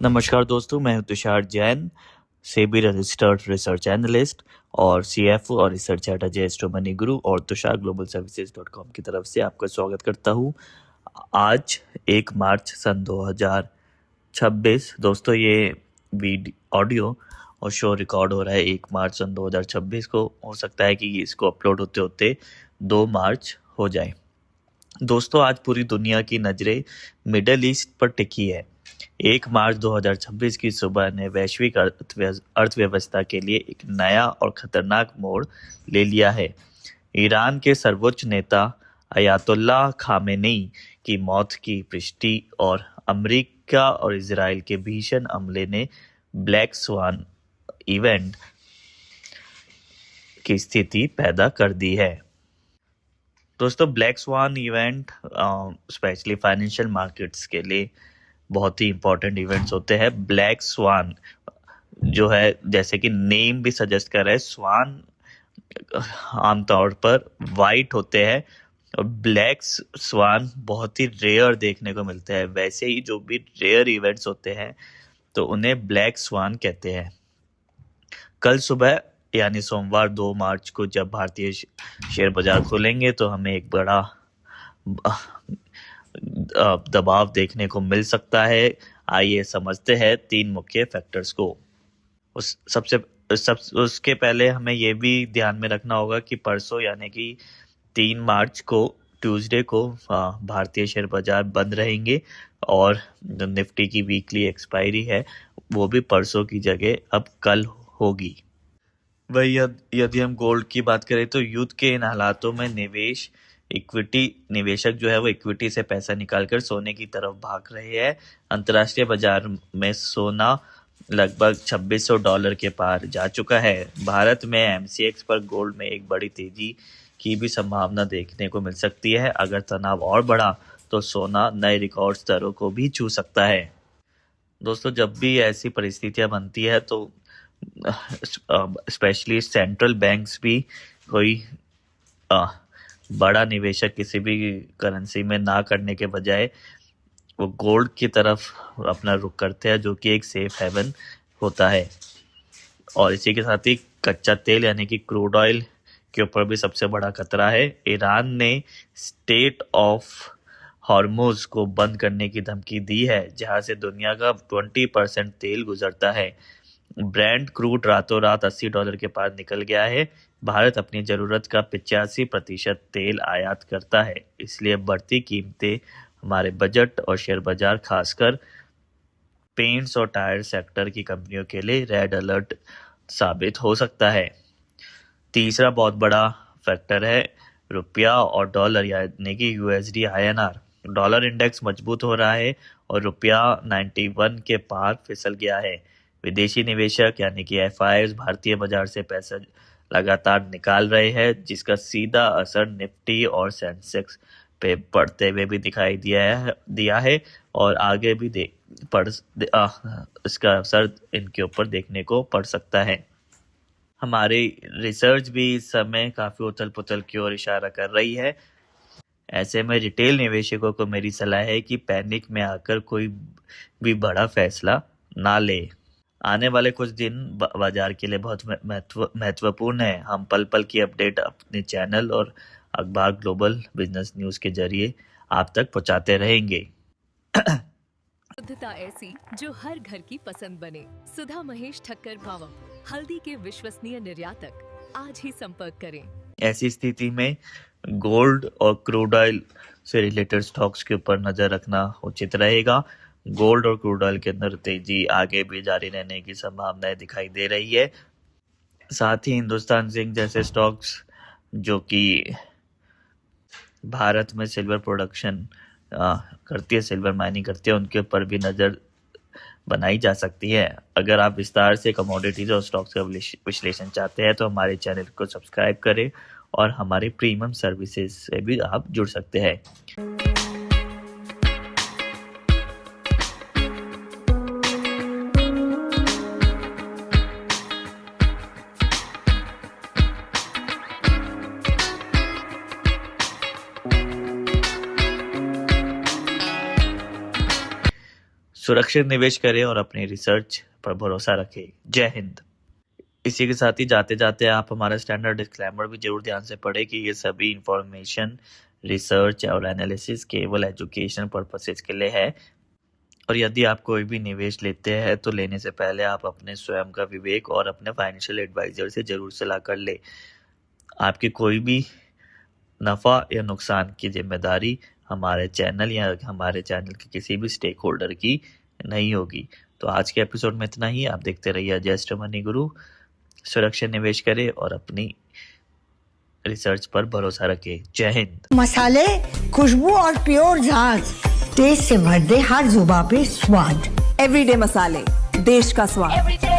नमस्कार दोस्तों, मैं हूं Tushar Jain, SEBI registered research analyst और सीएफओ और रिसर्च एट एस्ट्रो मनी गुरु और तुषार ग्लोबल सर्विसेज.com की तरफ से आपका स्वागत करता हूं। आज 1 मार्च सन 2026। दोस्तों, ये ऑडियो और शो रिकॉर्ड हो रहा है 1 मार्च सन 2026 को। हो सकता है कि इसको अपलोड होते होते 2 मार्च हो जाए। दोस्तों, आज पूरी दुनिया की नजरें मिडल ईस्ट पर टिकी है। 1 मार्च 2026 की सुबह ने वैश्विक अर्थव्यवस्था के लिए एक नया और खतरनाक मोड़ ले लिया है। ईरान के सर्वोच्च नेता अयातुल्लाह खामेनेई की मौत की पुष्टि और अमेरिका और इजराइल के भीषण हमले ने ब्लैक स्वान इवेंट की स्थिति पैदा कर दी है। दोस्तों, black swan event specially financial markets के लिए बहुत ही इंपॉर्टेंट इवेंट्स होते हैं। ब्लैक स्वान जो है, जैसे कि नेम भी सजेस्ट कर रहा है, स्वान आमतौर पर वाइट होते हैं और ब्लैक स्वान बहुत ही रेयर देखने को मिलते हैं। वैसे ही जो भी रेयर इवेंट्स होते हैं तो उन्हें ब्लैक स्वान कहते हैं। कल सुबह यानी सोमवार 2 मार्च को जब भारतीय शेयर बाजार खुलेंगे तो हमें एक बड़ा दबाव देखने को मिल सकता है। आइए समझते हैं 3 मुख्य फैक्टर्स को। उसके पहले हमें ये भी ध्यान में रखना होगा कि परसों यानी कि 3 मार्च को ट्यूसडे को भारतीय शेयर बाजार बंद रहेंगे और निफ्टी की वीकली एक्सपायरी है वो भी परसों की जगह अब कल होगी। वही यदि हम गोल्ड की बात करें तो युद्ध के इन हालातों में निवेशक जो है वो इक्विटी से पैसा निकालकर सोने की तरफ भाग रहे हैं। अंतर्राष्ट्रीय बाजार में सोना लगभग $2600 के पार जा चुका है। भारत में एमसीएक्स पर गोल्ड में एक बड़ी तेजी की भी संभावना देखने को मिल सकती है। अगर तनाव और बढ़ा तो सोना नए रिकॉर्ड स्तरों को भी छू सकता है। दोस्तों, जब भी ऐसी परिस्थितियां बनती है तो स्पेशली सेंट्रल बैंक्स भी कोई बड़ा निवेशक किसी भी करेंसी में ना करने के बजाय वो गोल्ड की तरफ अपना रुख करते हैं, जो कि एक सेफ हेवन होता है। और इसी के साथ ही कच्चा तेल यानी कि क्रूड ऑयल के ऊपर भी सबसे बड़ा खतरा है। ईरान ने स्टेट ऑफ हॉर्मुज को बंद करने की धमकी दी है, जहां से दुनिया का 20% तेल गुजरता है। ब्रेंट क्रूड रातों रात $80 के पार निकल गया है। भारत अपनी जरूरत का 85% तेल आयात करता है, इसलिए बढ़ती कीमतें हमारे बजट और शेयर बाजार खासकर पेंट्स और टायर सेक्टर की कंपनियों के लिए रेड अलर्ट साबित हो सकता है। तीसरा बहुत बड़ा फैक्टर है रुपया और डॉलर यानी कि यूएसडी आईएनआर। डॉलर इंडेक्स मजबूत हो रहा है और रुपया 91 के पार फिसल गया है। विदेशी निवेशक यानी कि एफआईआईज भारतीय बाजार से पैसा लगातार निकाल रहे हैं, जिसका सीधा असर निफ्टी और सेंसेक्स पे पड़ते हुए भी दिखाई दिया है और आगे भी इसका असर इनके ऊपर देखने को पड़ सकता है। हमारी रिसर्च भी इस समय काफी उथल पुथल की ओर इशारा कर रही है। ऐसे में रिटेल निवेशकों को मेरी सलाह है कि पैनिक में आकर कोई भी बड़ा फैसला ना ले। आने वाले कुछ दिन बाजार के लिए बहुत महत्वपूर्ण है। हम पल पल की अपडेट अपने चैनल और अखबार ग्लोबल बिजनेस न्यूज के जरिए आप तक पहुंचाते रहेंगे। शुद्धता ऐसी जो हर घर की पसंद बने। सुधा महेश ठक्कर पावम, हल्दी के विश्वसनीय निर्यातक। आज ही संपर्क करें। ऐसी स्थिति में गोल्ड और क्रूड ऑयल से रिलेटेड स्टॉक्स के ऊपर नजर रखना उचित रहेगा। गोल्ड और क्रूड ऑयल के अंदर तेजी आगे भी जारी रहने की संभावनाएं दिखाई दे रही है। साथ ही हिंदुस्तान जिंक जैसे स्टॉक्स जो कि भारत में सिल्वर प्रोडक्शन करती है, सिल्वर माइनिंग करती है, उनके ऊपर भी नजर बनाई जा सकती है। अगर आप विस्तार से कमोडिटीज और स्टॉक्स का विश्लेषण चाहते हैं तो हमारे चैनल को सब्सक्राइब करें और हमारे प्रीमियम सर्विसेज से भी आप जुड़ सकते हैं। सुरक्षित निवेश करें और अपनी रिसर्च पर भरोसा रखें। जय हिंद। इसी के साथ ही जाते जाते आप हमारा स्टैंडर्ड डिस्क्लेमर भी जरूर ध्यान से पढ़ें कि ये सभी इंफॉर्मेशन, रिसर्च और एनालिसिस केवल एजुकेशन पर्पसेस के लिए है, और यदि आप कोई भी निवेश लेते हैं तो लेने से पहले आप अपने स्वयं का विवेक और अपने फाइनेंशियल एडवाइजर से जरूर सलाह कर ले। आपकी कोई भी नफा या नुकसान की जिम्मेदारी हमारे चैनल या हमारे चैनल के किसी भी स्टेक होल्डर की नहीं होगी। तो आज के एपिसोड में इतना ही। आप देखते रहिए जस्ट मनी गुरु। सुरक्षित निवेश करें और अपनी रिसर्च पर भरोसा रखें। जय हिंद। मसाले, खुशबू और प्योर झाग, टेस्ट से भर दे हर जुबां पे स्वाद। एवरीडे मसाले, देश का स्वाद।